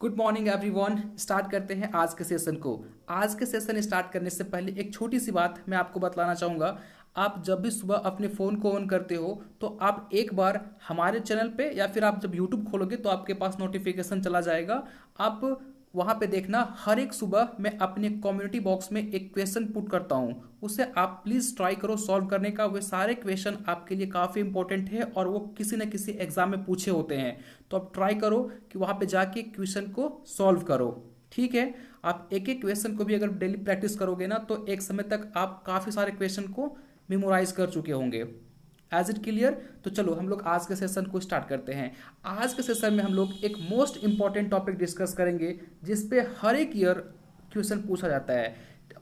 Good morning everyone. Start करते हैं आज के सेशन को। आज के सेशन स्टार्ट करने से पहले एक छोटी सी बात मैं आपको बतलाना चाहूँगा। आप जब भी सुबह अपने फ़ोन को ऑन करते हो तो आप एक बार हमारे चैनल पे या फिर आप जब यूट्यूब खोलोगे तो आपके पास नोटिफिकेशन चला जाएगा। आप वहाँ पे देखना, हर एक सुबह मैं अपने कम्युनिटी बॉक्स में एक क्वेश्चन पुट करता हूँ, उसे आप प्लीज़ ट्राई करो सॉल्व करने का। वे सारे क्वेश्चन आपके लिए काफ़ी इंपॉर्टेंट है और वो किसी न किसी एग्जाम में पूछे होते हैं। तो आप ट्राई करो कि वहाँ पे जाके क्वेश्चन को सॉल्व करो। ठीक है, आप एक एक क्वेश्चन को भी अगर डेली प्रैक्टिस करोगे ना तो एक समय तक आप काफ़ी सारे क्वेश्चन को मेमोराइज कर चुके होंगे। Is it clear? तो चलो हम लोग आज के सेशन को स्टार्ट करते हैं। आज के सेशन में हम लोग एक मोस्ट इंपॉर्टेंट टॉपिक डिस्कस करेंगे जिसपे हर एक ईयर क्वेश्चन पूछा जाता है।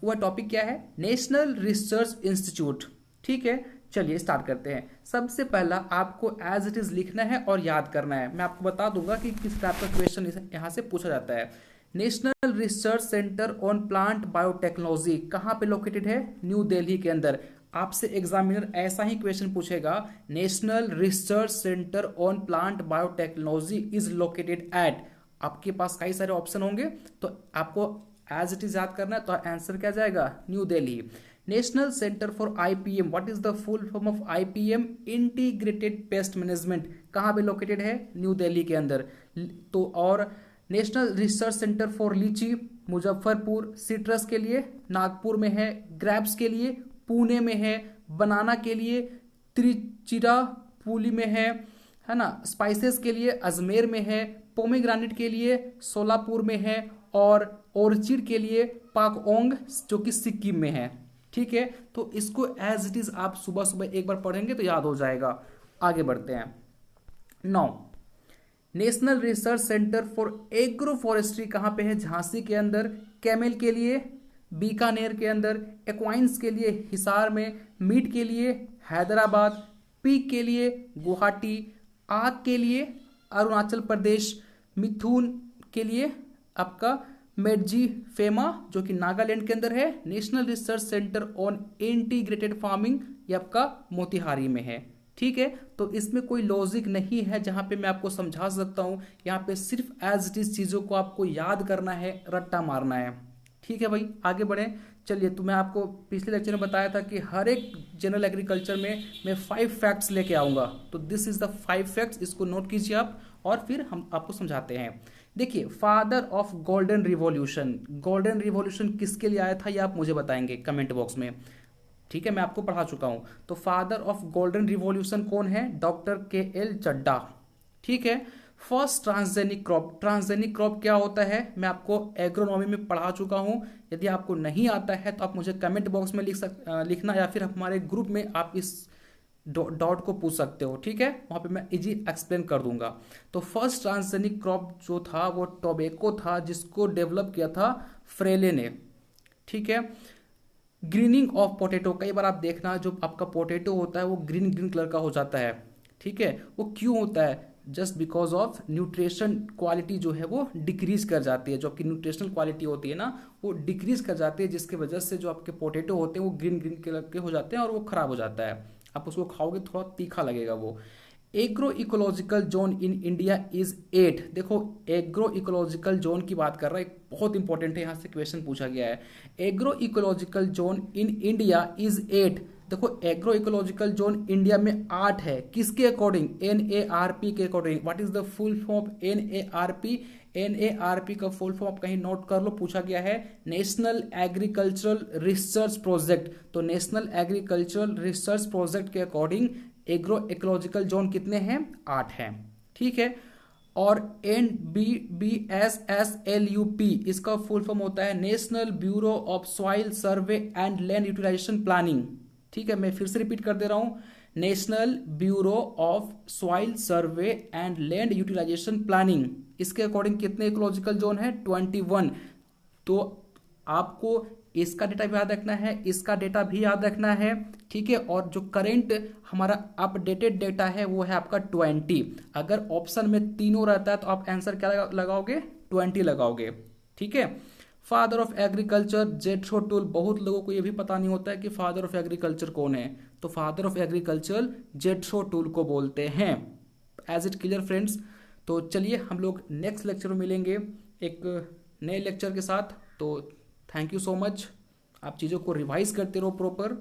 वह टॉपिक क्या है? National research institute. ठीक है, चलिए स्टार्ट करते हैं। सबसे पहला आपको एज इट इज लिखना है और याद करना है। मैं आपको बता दूंगा कि किस टाइप का क्वेश्चन यहाँ से पूछा जाता है। National research centre on plant biotechnology कहाँ पे लोकेटेड है? न्यू दिल्ली के अंदर। आपसे एग्जामिनर ऐसा ही क्वेश्चन पूछेगा, national research centre on plant biotechnology is located at. आपके पास कई सारे ऑप्शन होंगे तो आपको एज इट इज याद करना है। तो आंसर क्या जाएगा? New Delhi. National centre for IPM, what is the full form of IPM? Integrated pest management. कहाँ पे लोकेटेड है? न्यू दिल्ली के अंदर। तो और नेशनल रिसर्च सेंटर फॉर लीची मुजफ्फरपुर, सिट्रस के लिए नागपुर में है, ग्रैप्स के लिए पुणे में है, बनाना के लिए तिरुचिरापल्ली में है ना, स्पाइसेस के लिए अजमेर में है, पोमेग्रानेट के लिए सोलापुर में है और ऑर्चिड के लिए पाकओंग जो कि सिक्किम में है। ठीक है, तो इसको एज इट इज आप सुबह सुबह एक बार पढ़ेंगे तो याद हो जाएगा। आगे बढ़ते हैं। 9, national research centre for agro forestry कहाँ पे है? झांसी के अंदर, कैमल के लिए बीकानेर के अंदर, एक्वाइंस के लिए हिसार में, मीट के लिए हैदराबाद, पीक के लिए गुवाहाटी, आग के लिए अरुणाचल प्रदेश, मिथुन के लिए आपका मेडजी फेमा जो कि नागालैंड के अंदर है। National research centre on integrated farming ये आपका मोतिहारी में है। ठीक है, तो इसमें कोई लॉजिक नहीं है जहां पे मैं आपको समझा सकता हूं। यहाँ पे सिर्फ एज इट इज चीजों को आपको याद करना है, रट्टा मारना है। ठीक है भाई, आगे बढ़े। चलिए, तो मैं आपको पिछले लेक्चर में बताया था कि हर एक जनरल एग्रीकल्चर में मैं 5 फैक्ट्स लेके आऊँगा। तो दिस इज द 5 फैक्ट्स, इसको नोट कीजिए आप और फिर हम आपको समझाते हैं। देखिए, father of golden revolution, golden revolution किसके लिए आया था ये आप मुझे बताएंगे कमेंट बॉक्स में। ठीक है, मैं आपको पढ़ा चुका हूँ। तो फादर ऑफ गोल्डन रिवॉल्यूशन कौन है? डॉक्टर KL चड्डा। ठीक है। First transgenic crop, transgenic crop क्या होता है मैं आपको एग्रोनॉमी में पढ़ा चुका हूं। यदि आपको नहीं आता है तो आप मुझे कमेंट बॉक्स में लिखना या फिर हमारे ग्रुप में आप इस डॉट को पूछ सकते हो। ठीक है, वहां पे मैं इजी एक्सप्लेन कर दूंगा। तो फर्स्ट ट्रांसजेनिक क्रॉप जो था वो टोबैको था, जिसको डेवलप किया था फ्रेले ने। ठीक है। ग्रीनिंग ऑफ पोटैटो, कई बार आप देखना जो आपका पोटैटो होता है वो ग्रीन ग्रीन कलर का हो जाता है। ठीक है, वो क्यों होता है? Just because of nutrition quality जो है वो डिक्रीज कर जाती है। जो आपकी न्यूट्रिशनल क्वालिटी होती है ना वो डिक्रीज कर जाती है, जिसकी वजह से जो आपके पोटैटो होते हैं वो ग्रीन ग्रीन कलर के हो जाते हैं और वो खराब हो जाता है। आप उसको खाओगे थोड़ा तीखा लगेगा वो। Agro ecological zone in India is 8। देखो, एग्रो इकोलॉजिकल जोन की बात कर रहा है, बहुत इंपॉर्टेंट है, यहाँ से क्वेश्चन पूछा गया है। Agro ecological zone in India is 8। देखो, एग्रो इकोलॉजिकल जोन इंडिया में 8 है। किसके अकॉर्डिंग? NARP के according. What is the full form of NARP? NARP का फुल फॉर्म आप कहीं नोट कर लो, पूछा गया है नेशनल एग्रीकल्चरल रिसर्च प्रोजेक्ट। तो नेशनल एग्रीकल्चरल रिसर्च प्रोजेक्ट के अकॉर्डिंग एग्रो इकोलॉजिकल जोन कितने हैं? 8 हैं। ठीक है। और NBBSSLUP इसका फुल फॉर्म होता है national bureau of soil survey and land utilisation planning. ठीक है, मैं फिर से रिपीट कर दे रहा हूं, national bureau of soil survey and land utilisation planning. इसके अकॉर्डिंग कितने इकोलॉजिकल जोन है? 21। तो आपको इसका डेटा भी याद रखना है, इसका डेटा भी याद रखना है। ठीक है, और जो करंट हमारा अपडेटेड डेटा है वो है आपका 20। अगर ऑप्शन में तीनों रहता है तो आप आंसर क्या लगाओगे? 20 लगाओगे। ठीक है। Father of agriculture Jethro tool, बहुत लोगों को यह भी पता नहीं होता है कि फादर ऑफ एग्रीकल्चर कौन है। तो father of agriculture Jethro Tull को बोलते हैं। Is it clear friends? तो चलिए हम लोग नेक्स्ट लेक्चर में मिलेंगे। एक नए लेक्चर के साथ। तो थैंक यू सो मच। आप चीज़ों को रिवाइज करते रहो प्रॉपर।